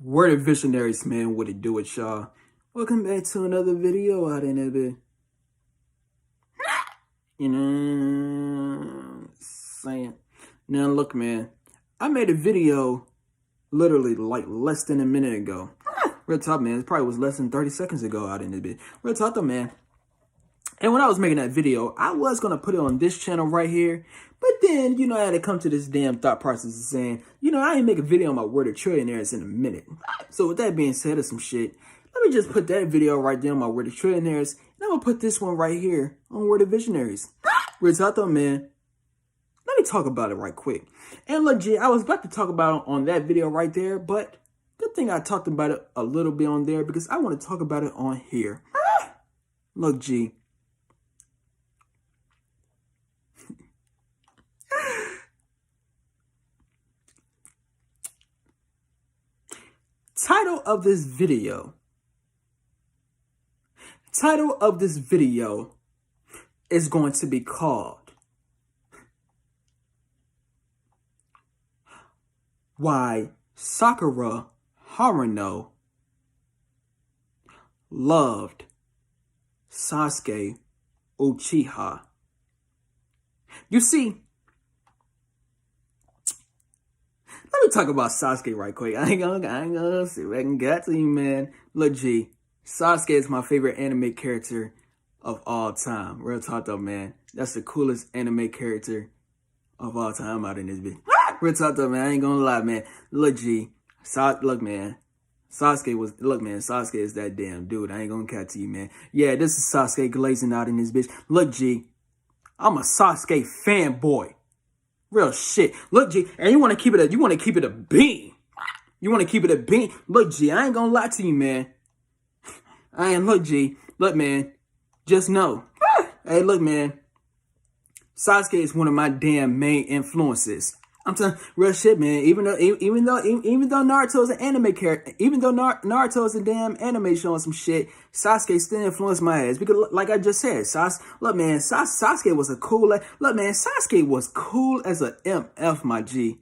Word of visionaries, man. What it do with y'all? Welcome back to another video out in it, bit. You know what I'm saying? Now look, man. I made a video literally like less than a minute ago. Real talk, man. It probably was less than 30 seconds ago out in it, bit. Real talk though, man. And when I was making that video, I was going to put it on this channel right here. But then, I had to come to this damn thought process of saying, I ain't make a video on my Word of Trillionaires in a minute. So with that being said or some shit, let me just put that video right there on my Word of Trillionaires. And I'm going to put this one right here on Word of Visionaries. Real talk though, man. Let me talk about it right quick. And look, G, I was about to talk about it on that video right there. But good thing I talked about it a little bit on there because I want to talk about it on here. Look, G. Title of this video is going to be called Why Sakura Haruno Loved Sasuke Uchiha. You see, let me talk about Sasuke right quick. I ain't gonna see if I can get to you, man. Look, G, Sasuke is my favorite anime character of all time. Real talk though, man. That's the coolest anime character of all time out in this bitch. Real talk though, man. I ain't gonna lie, man. Look, G, look, man. Sasuke is that damn dude. I ain't gonna cat to you, man. Yeah, this is Sasuke glazing out in this bitch. Look, G, I'm a Sasuke fanboy. Real shit. Look, G, and you want to keep it a bean. You want to keep it a bean. Look, G, I ain't gonna lie to you, man. Look, G, look, man. Just know. Hey, look, man. Sasuke is one of my damn main influences. I'm telling real shit, man. Even though Naruto's an anime character, even though Naruto's a damn anime showing some shit, Sasuke still influenced my ass because, like I just said, Sasuke was a cool. Look, man, Sasuke was cool as a MF, my G.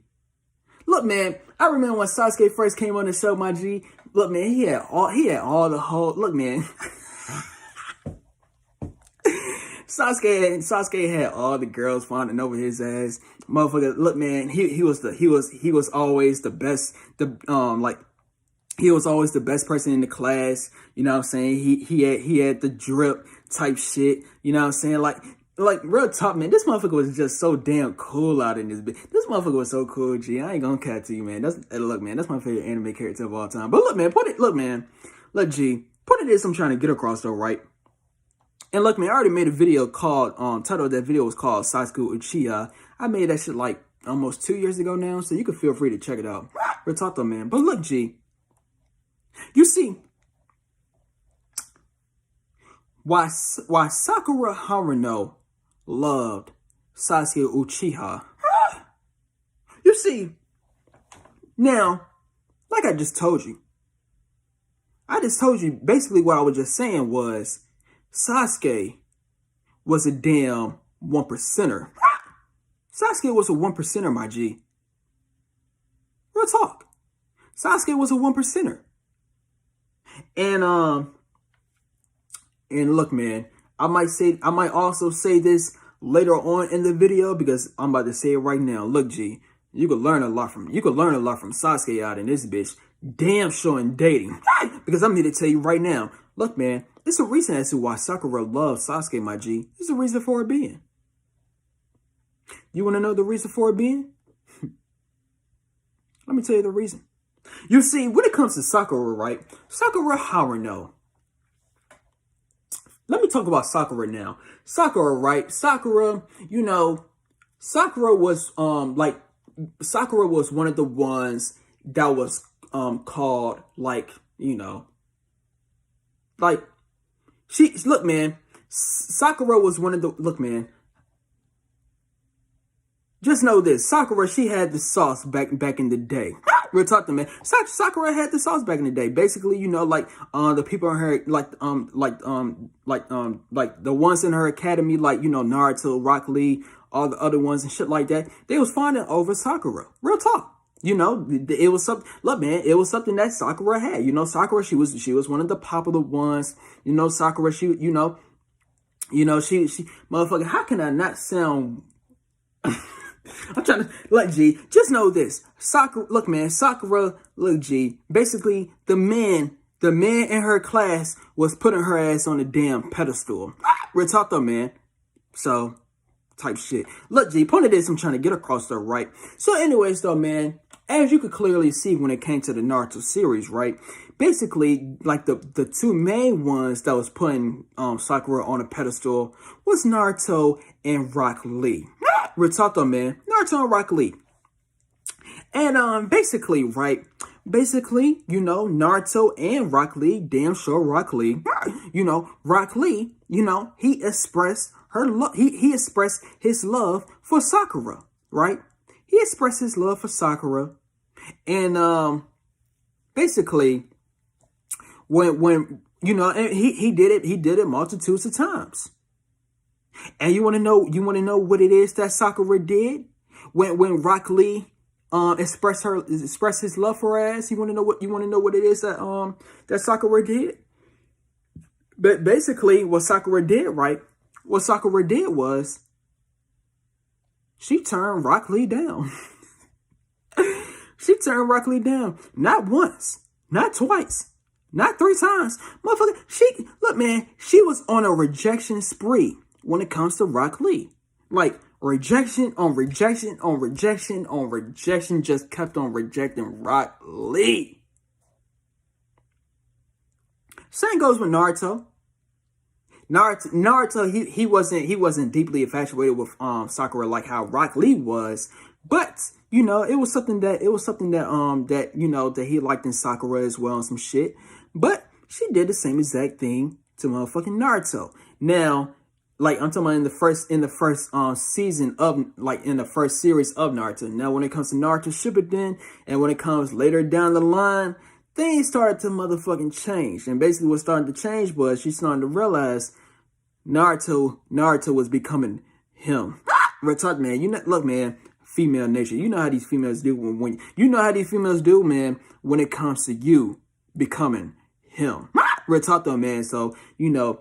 Look, man, I remember when Sasuke first came on the show, my G. Look, man, he had all the whole. Look, man. Sasuke had all the girls fawning over his ass. Motherfucker, look, man, he was always the best. He was always the best person in the class. You know what I'm saying? He had the drip type shit. You know what I'm saying? Like real talk, man. This motherfucker was just so damn cool out in this bitch. This motherfucker was so cool, G. I ain't gonna cat to you, man. Look, man, that's my favorite anime character of all time. But look, man, look, G, put it this I'm trying to get across though, right? And look, man, I already made a video called, title of that video was called Sasuke Uchiha. I made that shit like almost 2 years ago now, so you can feel free to check it out. Real talk though, man. But look, G, you see, why Sakura Haruno loved Sasuke Uchiha. You see, now, like I just told you, basically what I was just saying was, Sasuke was a damn 1%er. Sasuke was a 1%er, my G. Real talk. Sasuke was a 1%er. And look, man, I might also say this later on in the video because I'm about to say it right now. Look, G, you could learn a lot from Sasuke out in this bitch. Damn sure in dating. Because I'm here to tell you right now. Look, man, there's a reason as to why Sakura loves Sasuke, my G. There's a reason for it being. You want to know the reason for it being? Let me tell you the reason. You see, when it comes to Sakura, right? Sakura Haruno. Let me talk about Sakura now. Sakura, right? Sakura was Sakura was one of the ones that was called look, man, Sakura was one of the, look, man, just know this, Sakura, she had the sauce back in the day. Real talk to, man. Sakura had the sauce back in the day. Basically, the people in her, the ones in her academy, Naruto, Rock Lee, all the other ones and shit like that, they was fawning over Sakura. Real talk. You know, it was something. Look, man, it was something that Sakura had. You know, Sakura, she was one of the popular ones. You know, Sakura, she, motherfucker. How can I not sound? I'm trying to look, G. Just know this, Sakura. Look, man, Sakura. Look, G. Basically, the man in her class was putting her ass on a damn pedestal. Real talk though, man. So, type shit. Look, G. Point of this, I'm trying to get across though, right? So, anyways, though, man. As you could clearly see when it came to the Naruto series, right? Basically, like the two main ones that was putting Sakura on a pedestal was Naruto and Rock Lee. Real talk though, man. Naruto and Rock Lee. And basically, right? Basically, you know, Naruto and Rock Lee, damn sure Rock Lee, you know, Rock Lee, you know, he expressed he expressed his love for Sakura, right? He expressed his love for Sakura. And basically when you know, and he did it multitudes of times. And you want to know what it is that Sakura did when Rock Lee expressed his love for her ass. You want to know what it is that that Sakura did? But basically what Sakura did, right? What Sakura did was she turned Rock Lee down. She turned Rock Lee down. Not once, not twice, not 3 times. Motherfucker, look, man, she was on a rejection spree when it comes to Rock Lee. Like, rejection on rejection on rejection on rejection, just kept on rejecting Rock Lee. Same goes with Naruto. Naruto, he wasn't deeply infatuated with Sakura like how Rock Lee was, but you know, it was something that you know, that he liked in Sakura as well and some shit. But she did the same exact thing to motherfucking Naruto. Now, like I'm talking about in the first season of, like in the first series of Naruto. Now when it comes to Naruto Shippuden and when it comes later down the line, things started to motherfucking change. And basically what started to change was she started to realize Naruto was becoming him. Real talk, man. You know, look, man, female nature. You know how these females do when you know how these females do, man, when it comes to you becoming him. Real talk though, man. So, you know,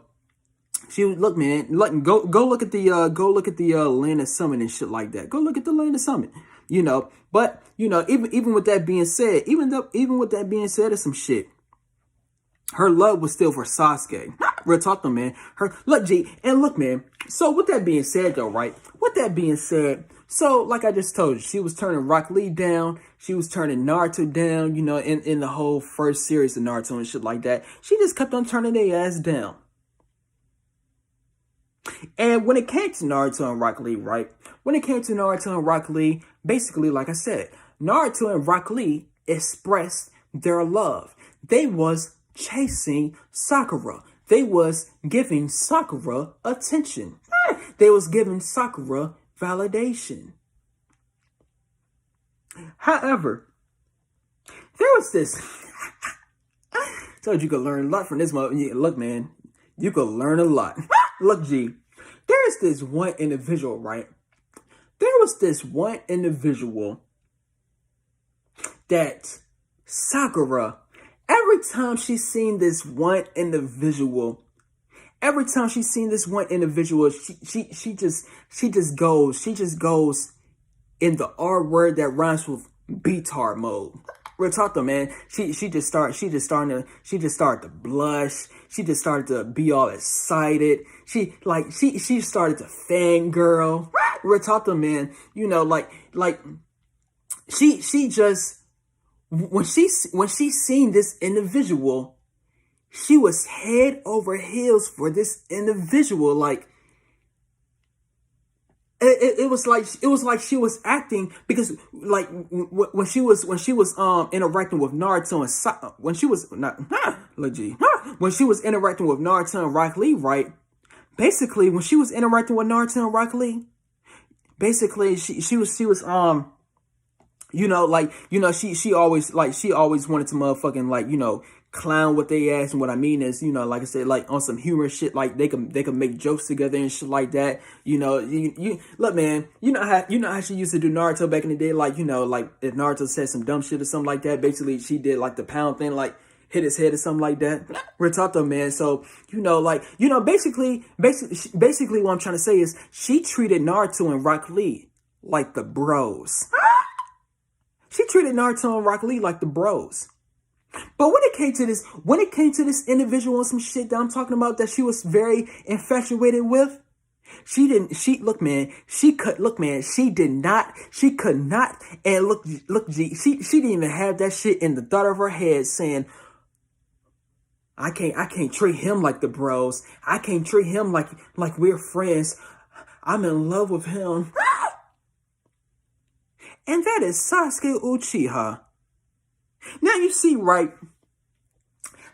she look, man, go look at the Land of Summit and shit like that. Go look at the Land of Summit. You know, but you know, even with that being said, even with that being said of some shit, her love was still for Sasuke. Real talk though, man. Look, man. So with that being said though, right? With that being said, so like I just told you, she was turning Rock Lee down. She was turning Naruto down, you know, in the whole first series of Naruto and shit like that. She just kept on turning their ass down. And when it came to Naruto and Rock Lee, right? When it came to Naruto and Rock Lee, basically, like I said, Naruto and Rock Lee expressed their love. They was chasing Sakura. They was giving Sakura attention. They was giving Sakura validation. However, there was this. Told you could learn a lot from this. Look, man, you could learn a lot. Look, G, there is this one individual, right? There was this one individual that Sakura, every time she seen this one individual, she just goes in the R word that rhymes with retard mode. Real talk though, man. She just started to blush. She just started to be all excited. She started to fangirl. Real talk though, man. You know, like she just when she seen this individual, she was head over heels for this individual. Like it was like she was acting because like when she was interacting with Naruto and when she was interacting with Naruto and Rock Lee, right? Basically, when she was interacting with Naruto and Rock Lee, basically she was she always wanted to motherfucking clown what they ass. And what I mean is, like I said, like on some humor shit, like they can make jokes together and shit like that. You look, man, you know how she used to do Naruto back in the day, like if Naruto said some dumb shit or something like that, basically she did like the pound thing, like hit his head or something like that. Real talk though, man. So basically what I'm trying to say is she treated Naruto and Rock Lee like the bros. She treated Naruto and Rock Lee like the bros. But when it came to this individual and some shit that I'm talking about that she was very infatuated with, she did not, and look, G, she didn't even have that shit in the thought of her head saying, I can't treat him like the bros. I can't treat him like we're friends. I'm in love with him. And that is Sasuke Uchiha. Now you see, right?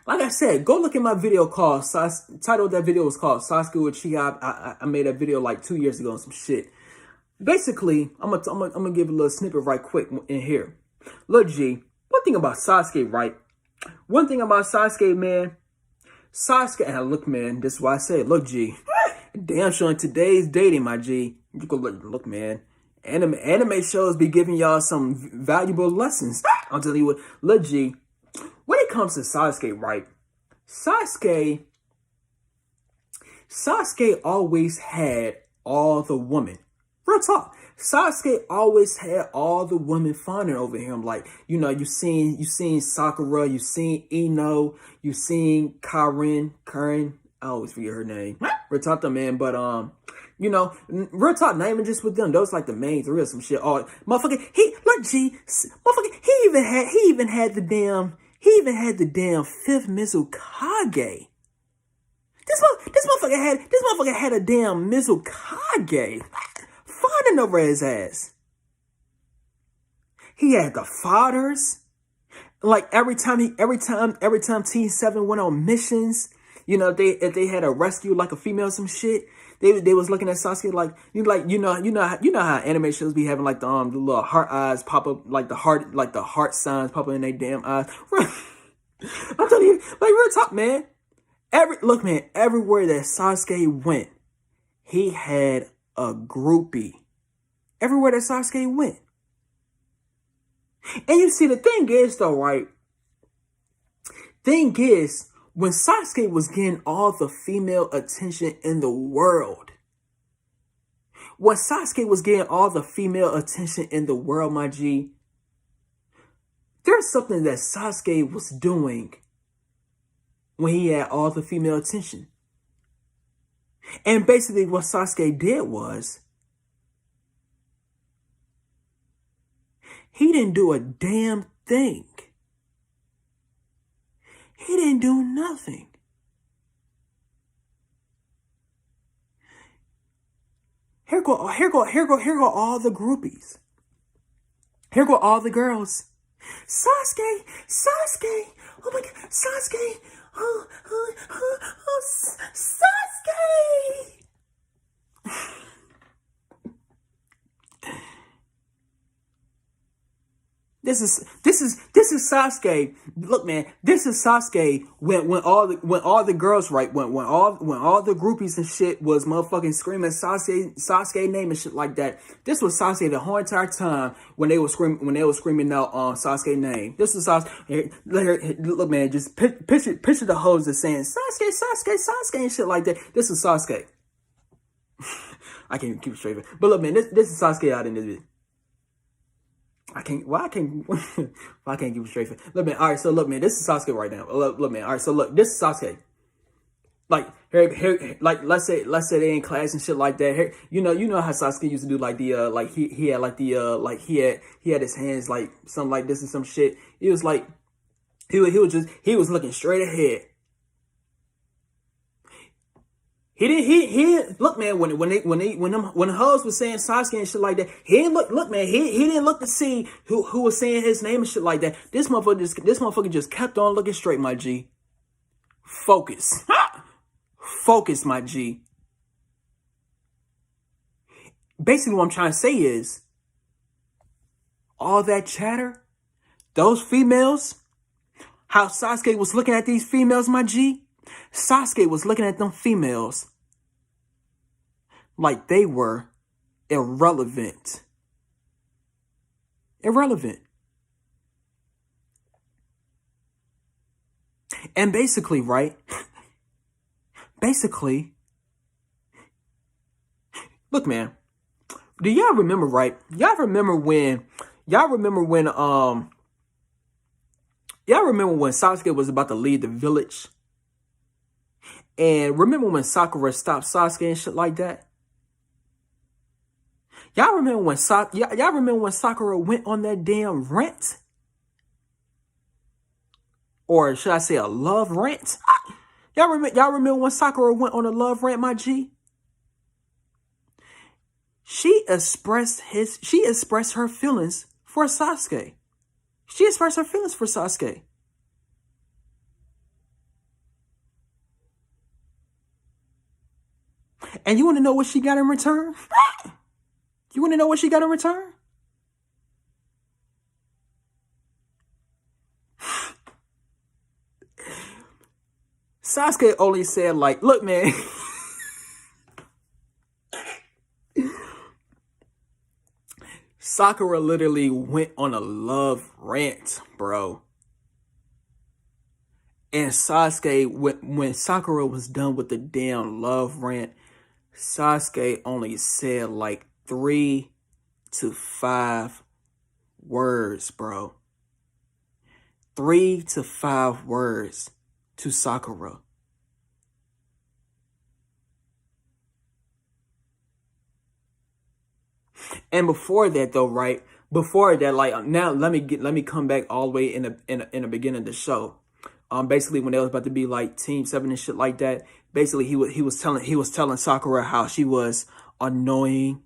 Like I said, go look at my video called title of that video was called Sasuke Uchiha. I made that video like 2 years ago and some shit. Basically, I'm gonna give a little snippet right quick in here. Look, G, one thing about Sasuke, right? One thing about Sasuke, man. Sasuke, and look, man, this is why I say, look, G, damn sure in today's dating, my G, you go look, man. Anime shows be giving y'all some valuable lessons. I'll tell you what, look, G, when it comes to Sasuke, right? Sasuke always had all the women. Real talk. Sasuke always had all the women fawning over him. Like, you seen Sakura, you seen Ino, you seen Karen. I always forget her name. Real talk though, man. But real talk, not even just with them. Those like the main three or some shit. Oh, motherfucker, he even had the damn fifth Mizukage. This motherfucker had a damn Mizukage fawning over his ass. He had the fathers. Like every time T7 went on missions, if they had a rescue like a female or some shit, they was looking at Sasuke like how anime shows be having like the little heart eyes pop up, like the heart signs pop up in their damn eyes. I'm telling you, like real talk, man. Everywhere that Sasuke went, he had a groupie. Everywhere that Sasuke went. And you see, the thing is though, right? Thing is, when Sasuke was getting all the female attention in the world, my G, there's something that Sasuke was doing when he had all the female attention. And basically what Sasuke did was, he didn't do a damn thing. He didn't do nothing. Here go all the groupies. Here go all the girls. Sasuke, oh my God, Sasuke, Sasuke. This is Sasuke. Look, man, this is Sasuke when all the girls, right, when all the groupies and shit was motherfucking screaming Sasuke name and shit like that. This was Sasuke the whole entire time when they were screaming out Sasuke name. This was Sasuke. Look, man, just picture the hoes that's saying Sasuke and shit like that. This is Sasuke. I can't keep it straight, but look, man, this is Sasuke out in this video. I can't keep it straight. Look, man, all right, so look, man, this is Sasuke right now. Look, man, all right, so look, this is Sasuke. Like, here, like, let's say they in class and shit like that. Here, you know how Sasuke used to do, like, the, like, he had, like, the, like, he had his hands, like, something like this and some shit. It was, like, he was looking straight ahead. He didn't look, man, when the hoes was saying Sasuke and shit like that, he didn't look, man, he didn't look to see who was saying his name and shit like that. This motherfucker just kept on looking straight, my G. Focus. Focus, my G. Basically what I'm trying to say is, all that chatter, those females, how Sasuke was looking at these females, my G. Sasuke was looking at them females like they were irrelevant. Irrelevant. And basically, right? Basically, look, man. Do y'all remember, right? Y'all remember when Sasuke was about to lead the village? And remember when Sakura stopped Sasuke and shit like that? Y'all remember when Sakura went on that damn rant? Or should I say a love rant? Y'all remember when Sakura went on a love rant, my G? She expressed her feelings for Sasuke. She expressed her feelings for Sasuke. And you want to know what she got in return? You want to know what she got in return? Sasuke only said, like, look, man. Sakura literally went on a love rant, bro. And Sasuke, when Sakura was done with the damn love rant, Sasuke only said like 3 to 5 words, bro. 3 to 5 words to Sakura. And before that, though, right? Before that, like now, let me come back all the way in the beginning of the show. Basically when they was about to be like Team 7 and shit like that. Basically, he was telling Sakura how she was annoying,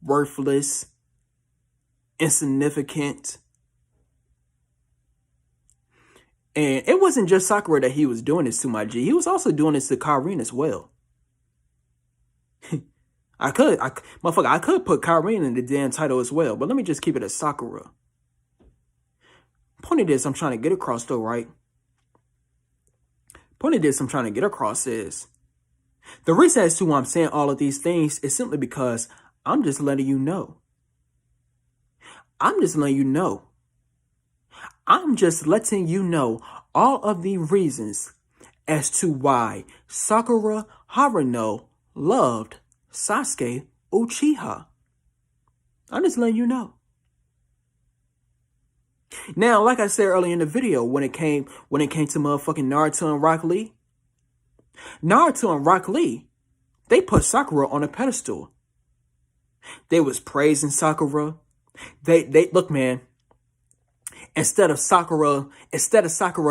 worthless, insignificant. And it wasn't just Sakura that he was doing this to, my G. He was also doing this to Karin as well. I could put Karin in the damn title as well, but let me just keep it as Sakura. Point of this I'm trying to get across though, right? Point of this I'm trying to get across is the reason as to why I'm saying all of these things is simply because I'm just letting you know. I'm just letting you know. I'm just letting you know all of the reasons as to why Sakura Haruno loved Sasuke Uchiha. I'm just letting you know. Now, like I said earlier in the video, when it came to motherfucking Naruto and Rock Lee, they put Sakura on a pedestal. They was praising Sakura. They look, man. Instead of Sakura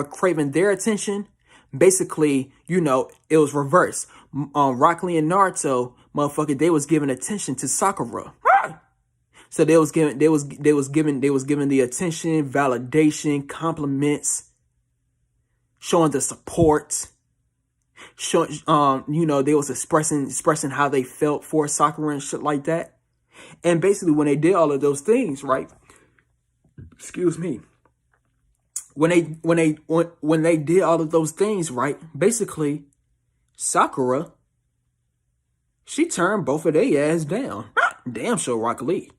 craving their attention, basically, you know, it was reversed. Rock Lee and Naruto, motherfucker, they was giving attention to Sakura. So they was giving the attention, validation, compliments, showing the support. You know, they was expressing how they felt for Sakura and shit like that. And basically, when they did all of those things, right? Excuse me. When they did all of those things, right? Basically, Sakura, she turned both of their ass down. Damn sure Rock Lee.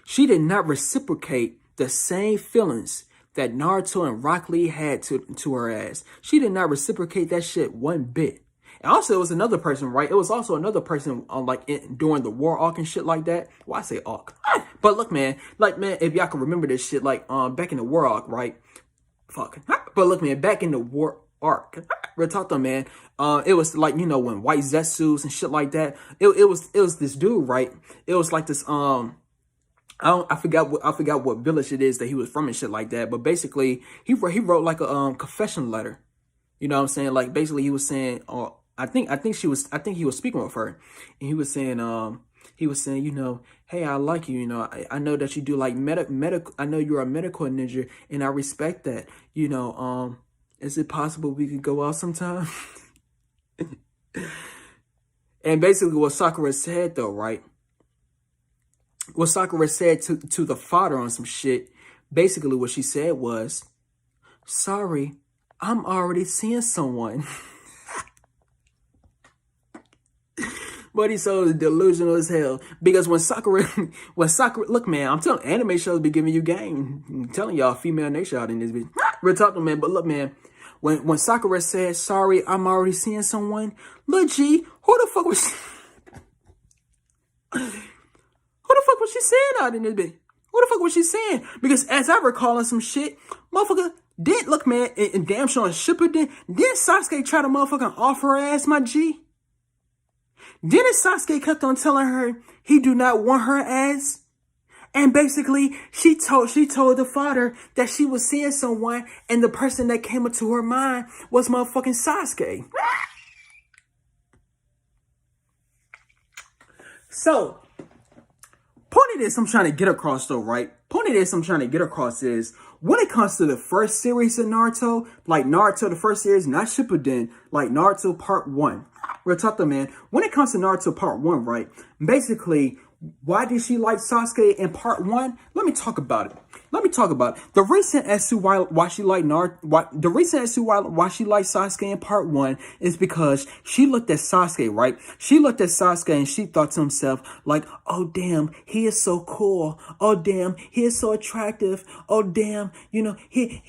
She did not reciprocate the same feelings that Naruto and Rock Lee had to her ass. She did not reciprocate that shit one bit. And also, it was another person, right? It was also another person during the war arc and shit like that. Well, I say arc. But look, man, if y'all can remember this shit, back in the war arc, right? Fuck. But look, man, back in the war arc, real talk though, man. It was like, you know, when White Zetsus and shit like that. It was this dude, right? It was like this, I forgot what village it is that he was from and shit like that. But basically, he wrote like a confession letter. You know what I'm saying? Like basically, he was saying, I think he was speaking with her, and he was saying, you know, hey, I like you. You know, I know that you do like medical. I know you're a medical ninja, and I respect that. You know, is it possible we could go out sometime? And basically, what Sakura said though, right? what Sakura said to the father on some shit, basically what she said was, sorry, I'm already seeing someone. But he's so delusional as hell. Because when Sakura, look, man, I'm telling, anime shows be giving you game. I'm telling y'all, female nature out in this bitch. We're talking, man. But look, man, when Sakura said, sorry, I'm already seeing someone, look, G, who the fuck was she? Who the fuck was she saying out in this bitch? Who the fuck was she saying? Because as I recall on some shit, motherfucker, did, look, man, and damn sure on Shippuden, did Sasuke try to motherfucking off her ass, my G? Didn't Sasuke kept on telling her he do not want her ass? And basically, she told the father that she was seeing someone, and the person that came into her mind was motherfucking Sasuke. So, point of this I'm trying to get across though, right? Point of this I'm trying to get across is, when it comes to the first series of Naruto, like Naruto, the first series, not Shippuden, like Naruto Part 1. Real talk though, man. When it comes to Naruto Part 1, right? Basically, why did she like Sasuke in Part 1? Let me talk about it. The reason as to why she liked why she liked Sasuke in Part 1 is because she looked at Sasuke, right? She looked at Sasuke and she thought to herself, like, oh damn, he is so cool. Oh damn, he is so attractive. Oh damn, you know, he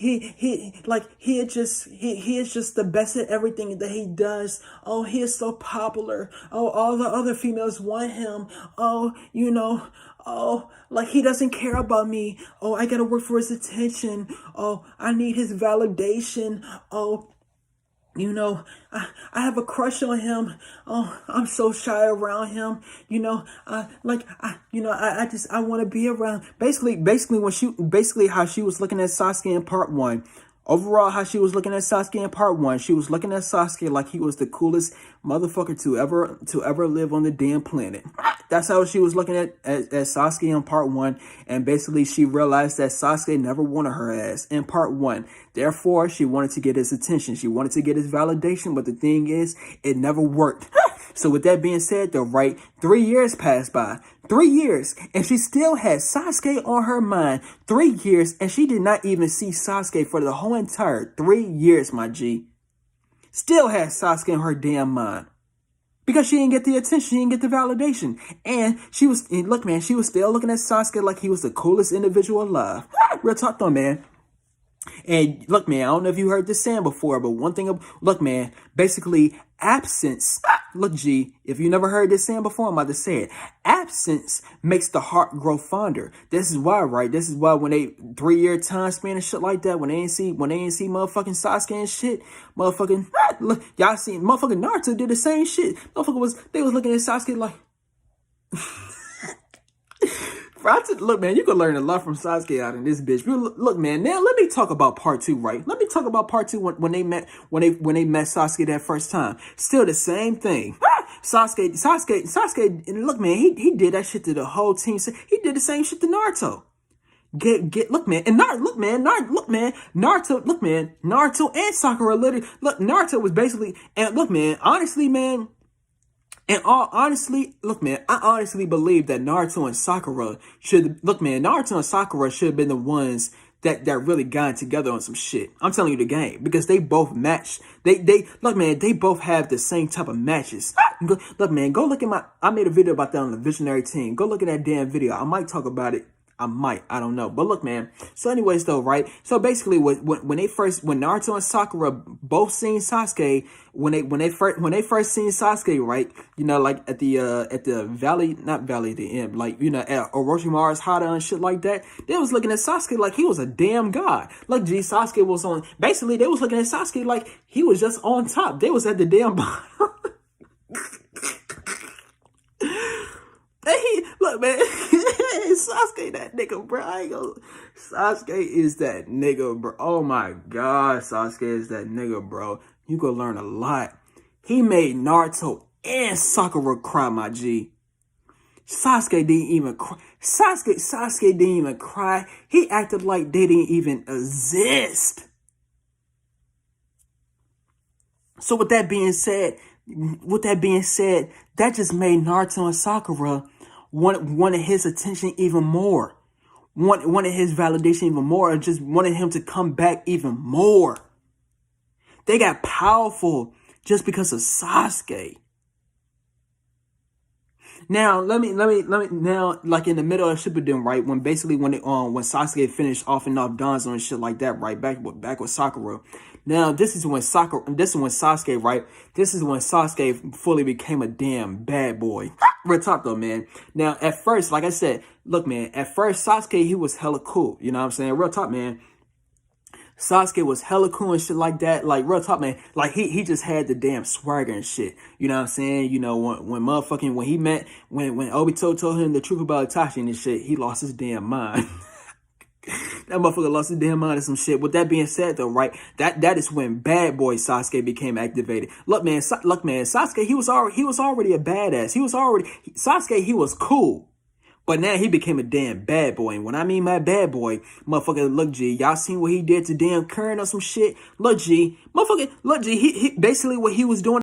is just the best at everything that he does. Oh, he is so popular. Oh, all the other females want him. Oh, you know, oh, like he doesn't care about me. Oh, I gotta work for his attention. Oh, I need his validation. Oh, you know, I have a crush on him. Oh, I'm so shy around him. You know, I want to be around. Basically how she was looking at Sasuke in Part 1. Overall, how she was looking at Sasuke in Part 1, she was looking at Sasuke like he was the coolest motherfucker to ever live on the damn planet. That's how she was looking at Sasuke in Part 1, and basically she realized that Sasuke never wanted her ass in Part 1. Therefore, she wanted to get his attention. She wanted to get his validation, but the thing is, it never worked. So with that being said, though, right, 3 years passed by. 3 years, and she still had Sasuke on her mind. 3 years, and she did not even see Sasuke for the whole entire 3 years, my G. Still had Sasuke on her damn mind. Because she didn't get the attention, she didn't get the validation. And she was still looking at Sasuke like he was the coolest individual alive. Real talk though, man. And look, man, I don't know if you heard this saying before, but one thing, look, man, basically absence, look, G, if you never heard this saying before, I'm about to say it. Absence makes the heart grow fonder. This is why, right? This is why when they 3-year time span and shit like that, when they ain't see motherfucking Sasuke and shit, motherfucking, look, y'all seen motherfucking Naruto did the same shit. They was looking at Sasuke like, look, man, you can learn a lot from Sasuke out in this bitch. Look, man, now let me talk about Part 2, right? Let me talk about Part 2 when they met Sasuke that first time. Still the same thing. Sasuke, and look, man, he did that shit to the whole team. He did the same shit to Naruto. Look, man, and Naruto and Sakura literally, look, Naruto was basically, and look, man, honestly, man, look, man, I honestly believe that Naruto and Sakura should have been the ones that really got together on some shit. I'm telling you the game, because they both match. Look, man, they both have the same type of matches. Look, man, go look at I made a video about that on the Visionary team. Go look at that damn video. I might talk about it. I don't know. But look, man. So anyways, though, right? So basically, when Naruto and Sakura both seen Sasuke, when they first seen Sasuke, right? You know, like at the valley, not valley, the end, like, you know, at Orochimaru's Hada and shit like that, they was looking at Sasuke like he was a damn god. Like, gee, Sasuke was on. Basically, they was looking at Sasuke like he was just on top. They was at the damn bottom. Look, man, Sasuke that nigga, bro. Sasuke is that nigga, bro. Oh my god, Sasuke is that nigga, bro. You gonna learn a lot. He made Naruto and Sakura cry, my G. Sasuke didn't even cry. Sasuke didn't even cry. He acted like they didn't even exist. So with that being said, that just made Naruto and Sakura wanted his attention even more, wanted his validation even more, and just wanted him to come back even more. They got powerful just because of Sasuke. Now, let me now, like in the middle of Shippuden, right? When Sasuke finished off Danzo and shit like that, right? Back with Sakura. Now, this is when Sasuke, right? This is when Sasuke fully became a damn bad boy. Real talk though, man. Now, at first, like I said, look, man, at first Sasuke, he was hella cool. You know what I'm saying? Real talk, man. Sasuke was hella cool and shit like that. Like, real talk, man. Like, he just had the damn swagger and shit. You know what I'm saying? You know, when Obito told him the truth about Itachi and shit, he lost his damn mind. That motherfucker lost his damn mind or some shit. With that being said, though, right, that is when bad boy Sasuke became activated. Look, man, Sasuke, he was already a badass. Sasuke, he was cool. But now he became a damn bad boy. And when I mean my bad boy, motherfucker, look, G, y'all seen what he did to damn Karen or some shit? Look, G, he basically what he was doing